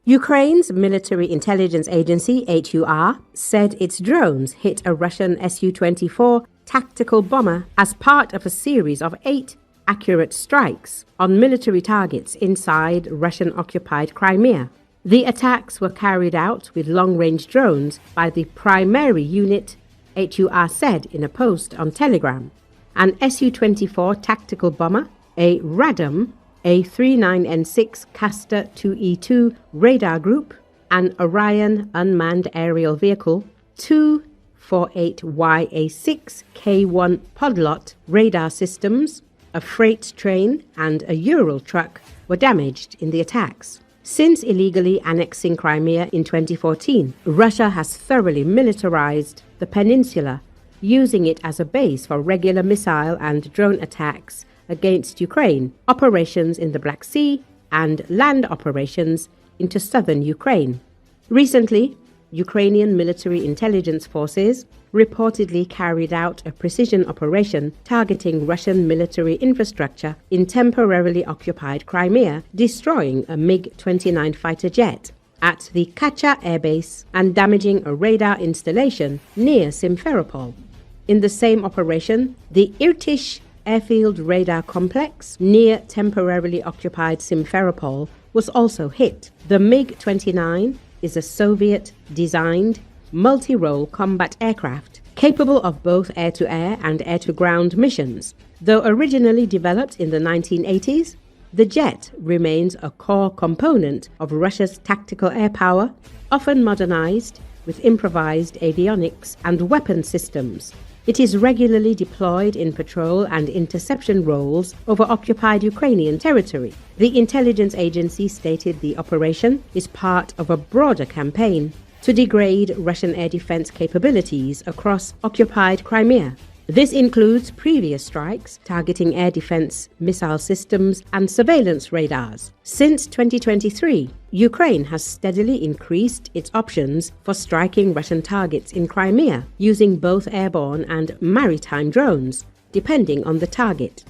Ukraine's military intelligence agency, HUR, said its drones hit a Russian Su-24 tactical bomber as part of a series of 8 accurate strikes on military targets inside Russian-occupied Crimea. The attacks were carried out with long-range drones by the primary unit, HUR said in a post on Telegram. An Su-24 tactical bomber, a Radom, a 39N6 Castor 2E2 radar group, an Orion unmanned aerial vehicle, 2 48YA6 K1 podlot radar systems, a freight train and a Ural truck were damaged in the attacks. Since illegally annexing Crimea in 2014, Russia has thoroughly militarized the peninsula, using it as a base for regular missile and drone attacks against Ukraine, operations in the Black Sea, and land operations into southern Ukraine. Recently, Ukrainian military intelligence forces reportedly carried out a precision operation targeting Russian military infrastructure in temporarily occupied Crimea, destroying a MiG-29 fighter jet at the Kacha airbase and damaging a radar installation near Simferopol. In the same operation, the Irtish airfield radar complex near temporarily occupied Simferopol was also hit. The MiG-29 is a Soviet-designed multi-role combat aircraft capable of both air-to-air and air-to-ground missions. Though originally developed in the 1980s, the jet remains a core component of Russia's tactical air power, often modernized with improvised avionics and weapon systems. It is regularly deployed in patrol and interception roles over occupied Ukrainian territory. The intelligence agency stated the operation is part of a broader campaign to degrade Russian air defense capabilities across occupied Crimea. This includes previous strikes targeting air defense missile systems and surveillance radars. Since 2023, Ukraine has steadily increased its options for striking Russian targets in Crimea using both airborne and maritime drones, depending on the target.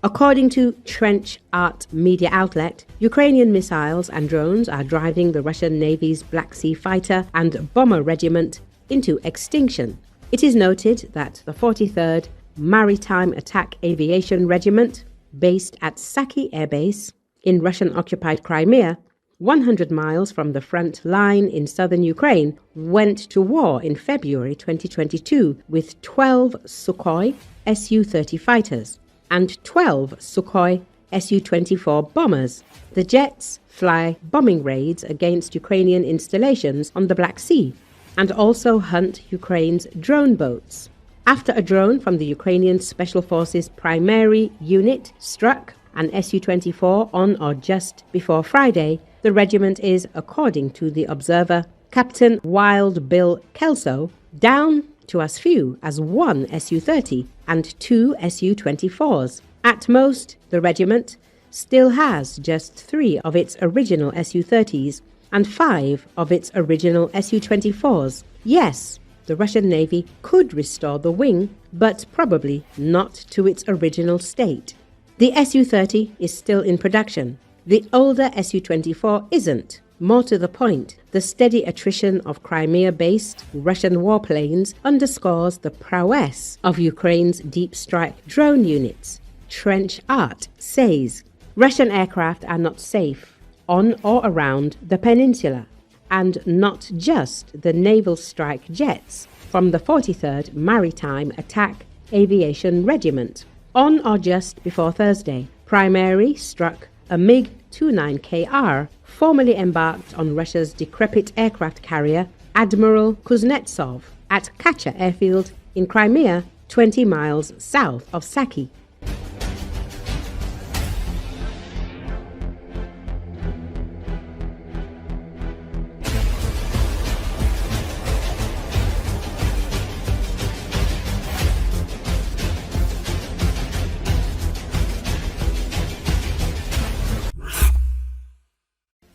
According to Trench Art media outlet, Ukrainian missiles and drones are driving the Russian Navy's Black Sea fighter and bomber regiment into extinction. It is noted that the 43rd Maritime Attack Aviation Regiment, based at Saki Air Base in Russian-occupied Crimea, 100 miles from the front line in southern Ukraine, went to war in February 2022 with 12 Sukhoi Su-30 fighters and 12 Sukhoi Su-24 bombers. The jets fly bombing raids against Ukrainian installations on the Black Sea and also hunt Ukraine's drone boats. After a drone from the Ukrainian Special Forces primary unit struck an Su-24 on or just before Friday, the regiment is, according to The Observer, Captain Wild Bill Kelso, down to as few as 1 Su-30 and 2 Su-24s. At most, the regiment still has just 3 of its original Su-30s and 5 of its original Su-24s. Yes, the Russian Navy could restore the wing, but probably not to its original state. The Su-30 is still in production. The older Su-24 isn't. More to the point, the steady attrition of Crimea-based Russian warplanes underscores the prowess of Ukraine's deep strike drone units. Trench Art says Russian aircraft are not safe on or around the peninsula, and not just the naval strike jets from the 43rd Maritime Attack Aviation Regiment. On or just before Thursday, Primary struck a MiG-29KR, formerly embarked on Russia's decrepit aircraft carrier Admiral Kuznetsov at Kacha airfield in Crimea, 20 miles south of Saki.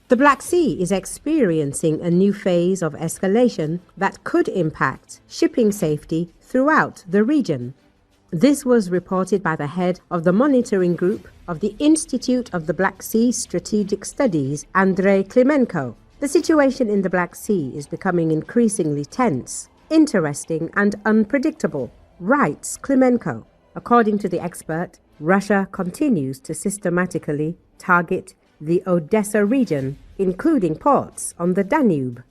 The Black Sea is experiencing a new phase of escalation that could impact shipping safety throughout the region. This was reported by the head of the monitoring group of the Institute of the Black Sea Strategic Studies, Andrei Klimenko. The situation in the Black Sea is becoming increasingly tense, interesting and unpredictable, writes Klimenko. According to the expert, Russia continues to systematically target the Odessa region, including ports on the Danube.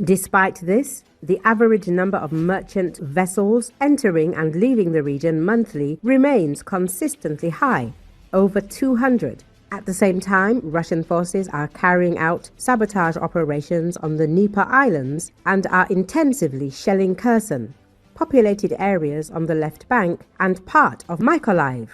Despite this, the average number of merchant vessels entering and leaving the region monthly remains consistently high, over 200. At the same time, Russian forces are carrying out sabotage operations on the Dnieper Islands and are intensively shelling Kherson, populated areas on the left bank and part of Mykolaiv.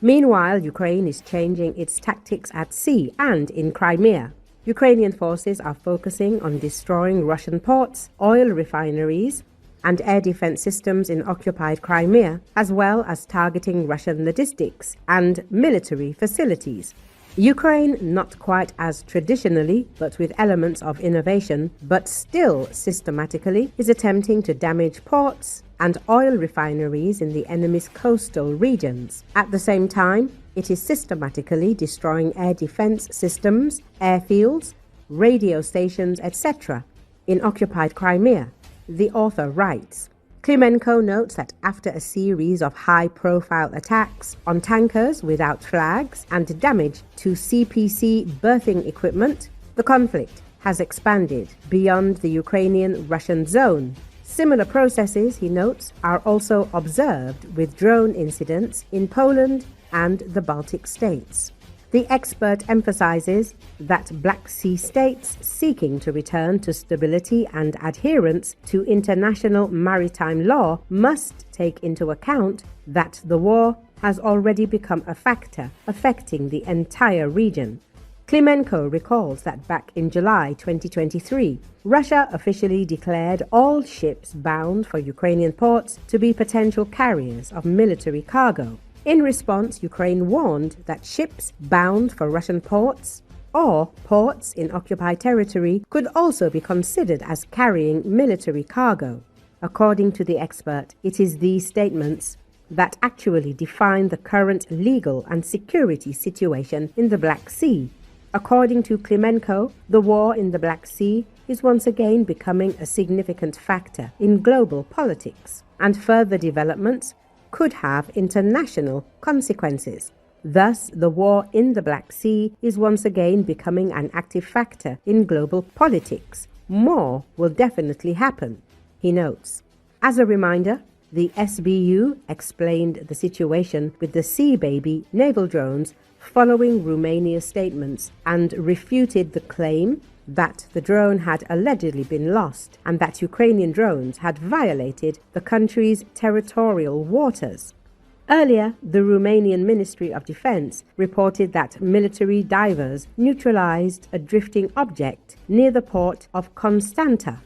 Meanwhile, Ukraine is changing its tactics at sea and in Crimea. Ukrainian forces are focusing on destroying Russian ports, oil refineries, and air defense systems in occupied Crimea, as well as targeting Russian logistics and military facilities. Ukraine, not quite as traditionally, but with elements of innovation, but still systematically, is attempting to damage ports and oil refineries in the enemy's coastal regions. At the same time, it is systematically destroying air defense systems, airfields, radio stations, etc. in occupied Crimea, the author writes. Klimenko notes that after a series of high-profile attacks on tankers without flags and damage to CPC berthing equipment, the conflict has expanded beyond the Ukrainian-Russian zone. Similar processes, he notes, are also observed with drone incidents in Poland and the Baltic states. The expert emphasizes that Black Sea states seeking to return to stability and adherence to international maritime law must take into account that the war has already become a factor affecting the entire region. Klimenko recalls that back in July 2023, Russia officially declared all ships bound for Ukrainian ports to be potential carriers of military cargo. In response, Ukraine warned that ships bound for Russian ports or ports in occupied territory could also be considered as carrying military cargo. According to the expert, it is these statements that actually define the current legal and security situation in the Black Sea. According to Klimenko, the war in the Black Sea is once again becoming a significant factor in global politics, and further developments could have international consequences. Thus, the war in the Black Sea is once again becoming an active factor in global politics. More will definitely happen, he notes. As a reminder, the SBU explained the situation with the Sea Baby naval drones following Romania's statements and refuted the claim that the drone had allegedly been lost and that Ukrainian drones had violated the country's territorial waters. Earlier, the Romanian Ministry of Defense reported that military divers neutralized a drifting object near the port of Constanta